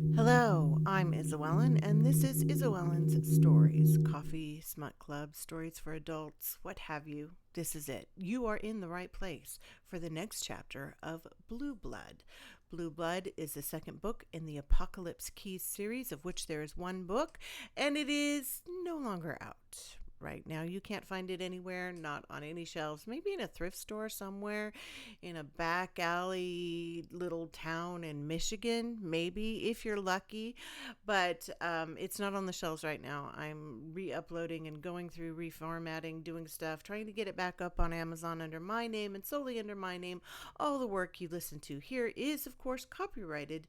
Hello, I'm Isabellen, and this is Isabellen's Stories, Coffee, Smut Club, Stories for Adults, what have you. This is it. You are in the right place for the next chapter of Blue Blood. Blue Blood is the second book in the Apocalypse Keys series, of which there is one book, and it is no longer out. Right now, you can't find it anywhere, not on any shelves, maybe in a thrift store somewhere, in a back alley little town in Michigan, maybe if you're lucky, but it's not on the shelves right now. I'm re-uploading and going through reformatting, doing stuff, trying to get it back up on Amazon under my name and solely under my name. All the work you listen to here is, of course, copyrighted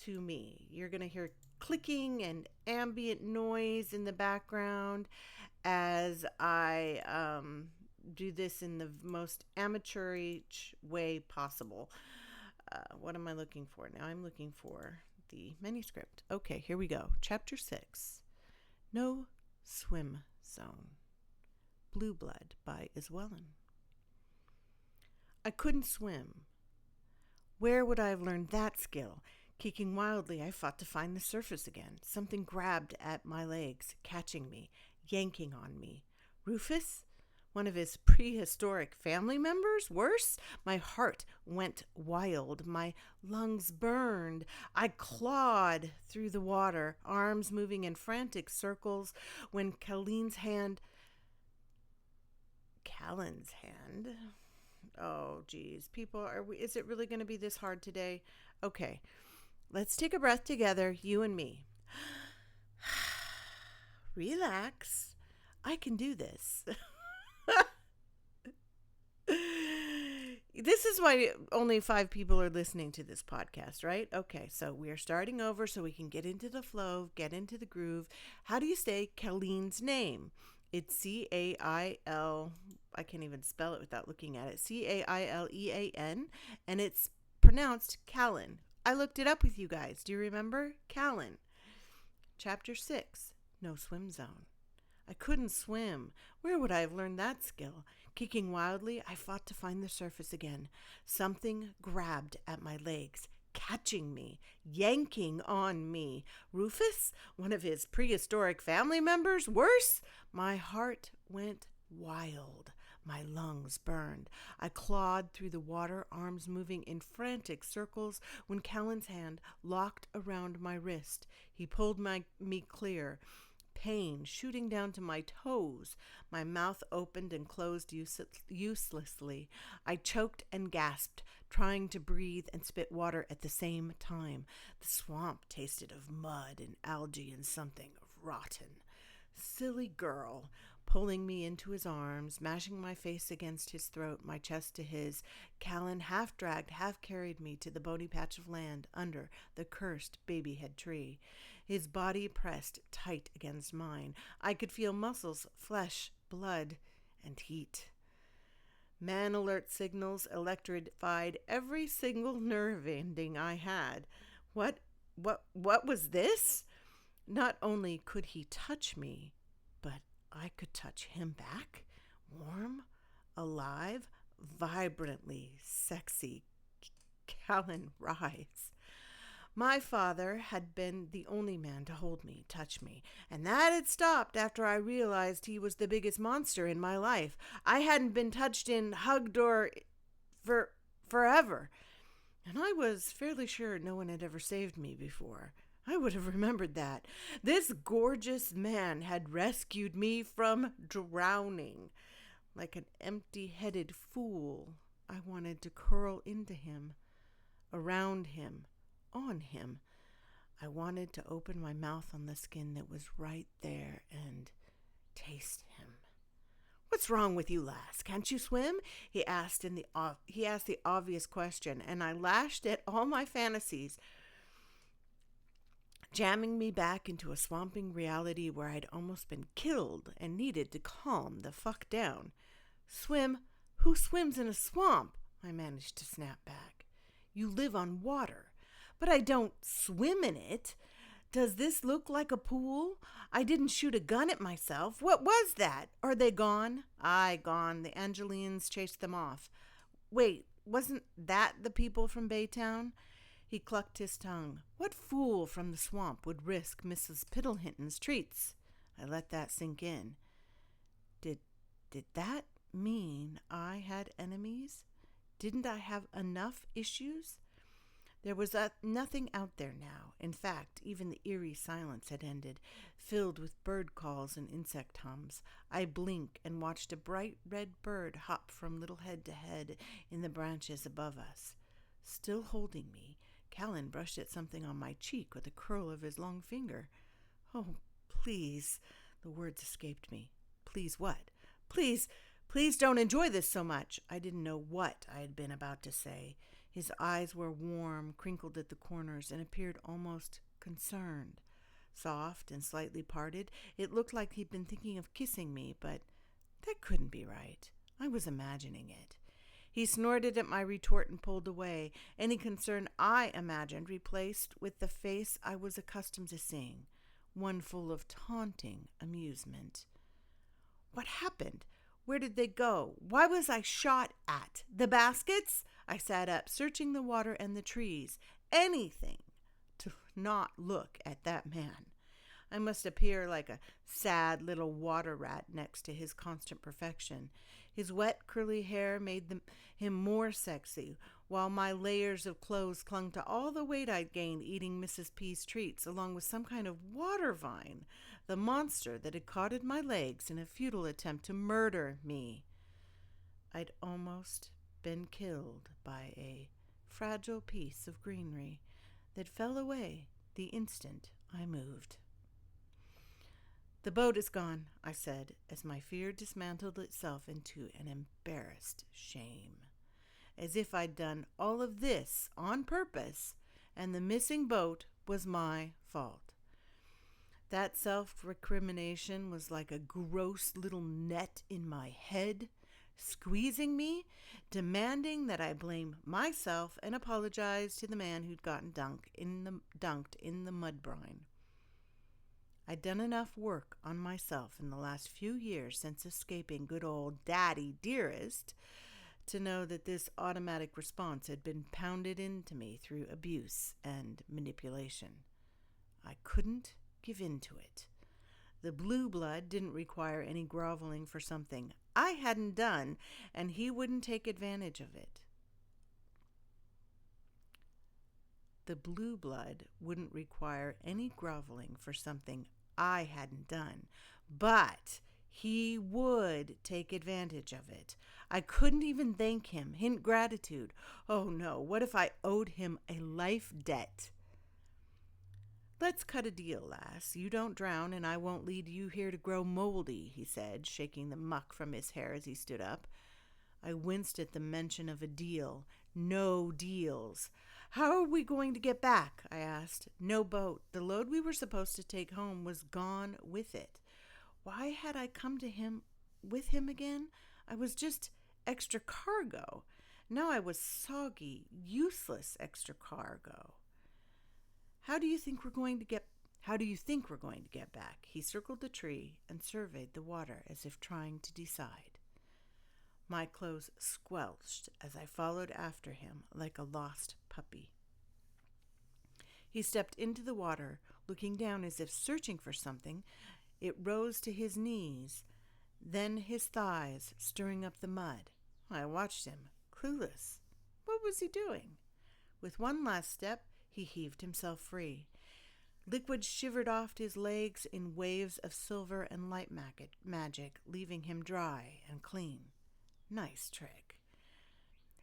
to me. You're going to hear clicking and ambient noise in the background as I do this in the most amateurish way possible. What am I looking for now? I'm looking for the manuscript. Okay, here we go. Chapter 6. No Swim Zone. Blue Blood by Iswellen. I couldn't swim. Where would I have learned that skill? Kicking wildly, I fought to find the surface again. Something grabbed at my legs, catching me, yanking on me. Rufus? One of his prehistoric family members? Worse? My heart went wild. My lungs burned. I clawed through the water, arms moving in frantic circles, when Callan's hand... Oh, geez. People, is it really going to be this hard today? Okay. Let's take a breath together, you and me. Relax. I can do this. This is why only 5 people are listening to this podcast, right? Okay, so we are starting over so we can get into the flow, get into the groove. How do you say Callan's name? It's C-A-I-L, I can't even spell it without looking at it, C-A-I-L-E-A-N, and it's pronounced Callan. I looked it up with you guys. Do you remember? Callan. Chapter 6, No Swim Zone. I couldn't swim. Where would I have learned that skill? Kicking wildly, I fought to find the surface again. Something grabbed at my legs, catching me, yanking on me. Rufus? One of his prehistoric family members? Worse? My heart went wild. My lungs burned. I clawed through the water, arms moving in frantic circles, when Callan's hand locked around my wrist. He pulled me clear. Pain shooting down to my toes. My mouth opened and closed uselessly. I choked and gasped, trying to breathe and spit water at the same time. The swamp tasted of mud and algae and something rotten. Silly girl. Pulling me into his arms, mashing my face against his throat, my chest to his, Callan half dragged, half carried me to the bony patch of land under the cursed babyhead tree. His body pressed tight against mine. I could feel muscles, flesh, blood, and heat. Man alert signals electrified every single nerve ending I had. What was this? Not only could he touch me, but I could touch him back. Warm, alive, vibrantly sexy. Callan writhes. My father had been the only man to hold me, touch me, and that had stopped after I realized he was the biggest monster in my life. I hadn't been touched and hugged or forever, and I was fairly sure no one had ever saved me before. I would have remembered that. This gorgeous man had rescued me from drowning. Like an empty-headed fool, I wanted to curl into him, around him, on him. I wanted to open my mouth on the skin that was right there and taste him. What's wrong with you, lass? Can't you swim? He asked the obvious question, and I lashed at all my fantasies, jamming me back into a swamping reality where I'd almost been killed and needed to calm the fuck down. Swim? Who swims in a swamp? I managed to snap back. You live on water. But I don't swim in it. Does this look like a pool? I didn't shoot a gun at myself. What was that? Are they gone? Aye, gone. The Angelines chased them off. Wait, wasn't that the people from Baytown? He clucked his tongue. What fool from the swamp would risk Mrs. Piddlehinton's treats? I let that sink in. Did that mean I had enemies? Didn't I have enough issues? There was nothing out there now. In fact, even the eerie silence had ended, filled with bird calls and insect hums. I blinked and watched a bright red bird hop from little head to head in the branches above us. Still holding me, Callan brushed at something on my cheek with a curl of his long finger. "Oh, please," the words escaped me. "Please what? Please don't enjoy this so much." I didn't know what I had been about to say. His eyes were warm, crinkled at the corners, and appeared almost concerned. Soft and slightly parted, it looked like he'd been thinking of kissing me, but that couldn't be right. I was imagining it. He snorted at my retort and pulled away, any concern I imagined replaced with the face I was accustomed to seeing, one full of taunting amusement. What happened? Where did they go? Why was I shot at? The baskets? I sat up, searching the water and the trees. Anything to not look at that man. I must appear like a sad little water rat next to his constant perfection. His wet, curly hair made him more sexy, while my layers of clothes clung to all the weight I'd gained eating Mrs. P's treats, along with some kind of water vine, the monster that had caught at my legs in a futile attempt to murder me. I'd almost been killed by a fragile piece of greenery that fell away the instant I moved. "The boat is gone," I said, as my fear dismantled itself into an embarrassed shame. As if I'd done all of this on purpose, and the missing boat was my fault. That self-recrimination was like a gross little net in my head, squeezing me, demanding that I blame myself and apologize to the man who'd gotten dunked in the mud brine. I'd done enough work on myself in the last few years since escaping good old Daddy Dearest to know that this automatic response had been pounded into me through abuse and manipulation. I couldn't give in to it. The blue blood didn't require any groveling for something I hadn't done, and he wouldn't take advantage of it. The blue blood wouldn't require any groveling for something I hadn't done, but he would take advantage of it. I couldn't even thank him, hint gratitude. Oh no, what if I owed him a life debt? "Let's cut a deal, lass. You don't drown, and I won't lead you here to grow moldy," he said, shaking the muck from his hair as he stood up. I winced at the mention of a deal. No deals. "How are we going to get back?" I asked. "No boat. The load we were supposed to take home was gone with it." Why had I come to him with him again? I was just extra cargo. Now I was soggy, useless extra cargo. How do you think we're going to get back?" He circled the tree and surveyed the water as if trying to decide. My clothes squelched as I followed after him like a lost puppy. He stepped into the water, looking down as if searching for something. It rose to his knees, then his thighs, stirring up the mud. I watched him, clueless. What was he doing? With one last step, he heaved himself free. Liquid shivered off his legs in waves of silver and light magic, leaving him dry and clean. Nice trick.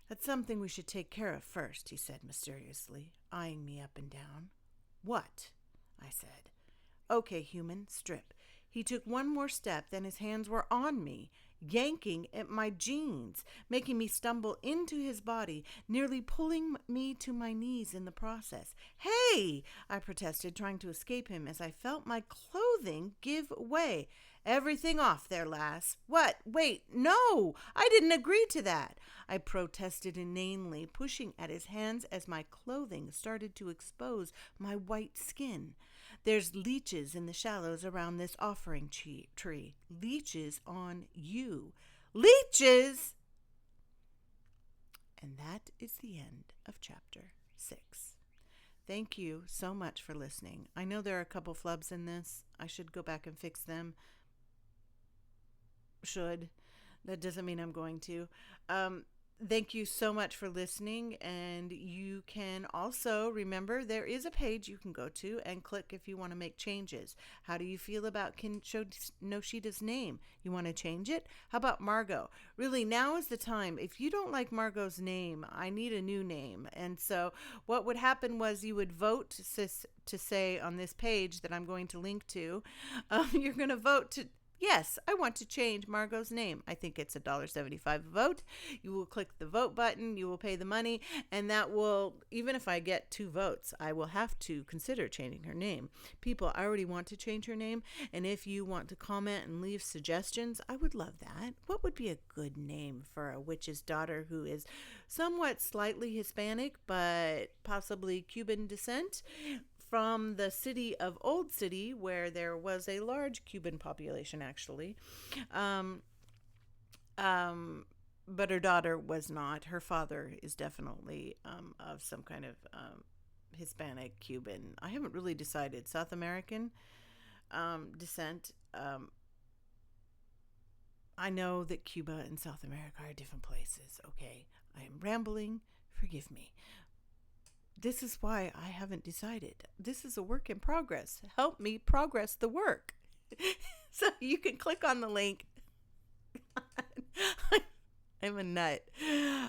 "That's something we should take care of first," he said mysteriously, eyeing me up and down. "What?" I said. "Okay, human, strip." He took one more step, then his hands were on me, yanking at my jeans, making me stumble into his body, nearly pulling me to my knees in the process. "Hey!" I protested, trying to escape him as I felt my clothing give way. "Everything off there, lass." "What? Wait, no! I didn't agree to that!" I protested inanely, pushing at his hands as my clothing started to expose my white skin. "There's leeches in the shallows around this offering tree. Leeches on you." "Leeches!" And that is the end of chapter 6. Thank you so much for listening. I know there are a couple flubs in this. I should go back and fix them. Should. That doesn't mean I'm going to. Um, Thank you so much for listening. And you can also remember there is a page you can go to and click if you want to make changes. How do you feel about Noshita's name? You want to change it? How about Margot? Really, now is the time. If you don't like Margot's name, I need a new name. And so what would happen was you would vote to say on this page that I'm going to link to, you're going to vote to yes, I want to change Margot's name. I think it's $1.75 a vote. You will click the vote button, you will pay the money, and that will, even if I get 2 votes, I will have to consider changing her name. People already want to change her name, and if you want to comment and leave suggestions, I would love that. What would be a good name for a witch's daughter who is somewhat slightly Hispanic, but possibly Cuban descent? From the city of Old City, where there was a large Cuban population, actually. Um, but her daughter was not. Her father is definitely of some kind of Hispanic Cuban. I haven't really decided. South American descent. I know that Cuba and South America are different places. Okay, I am rambling. Forgive me. This is why I haven't decided. This is a work in progress. Help me progress the work. So you can click on the link. I'm a nut.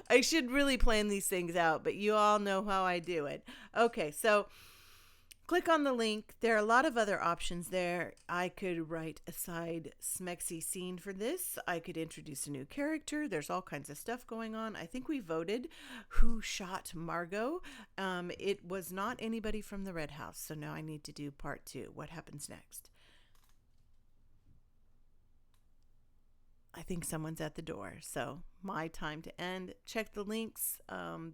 I should really plan these things out, but you all know how I do it. Okay, so click on the link. There are a lot of other options there. I could write a side smexy scene for this. I could introduce a new character. There's all kinds of stuff going on. I think we voted who shot Margot. It was not anybody from the Red House. So now I need to do part 2. What happens next? I think someone's at the door. So my time to end. Check the links.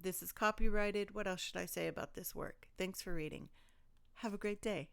This is copyrighted. What else should I say about this work? Thanks for reading. Have a great day.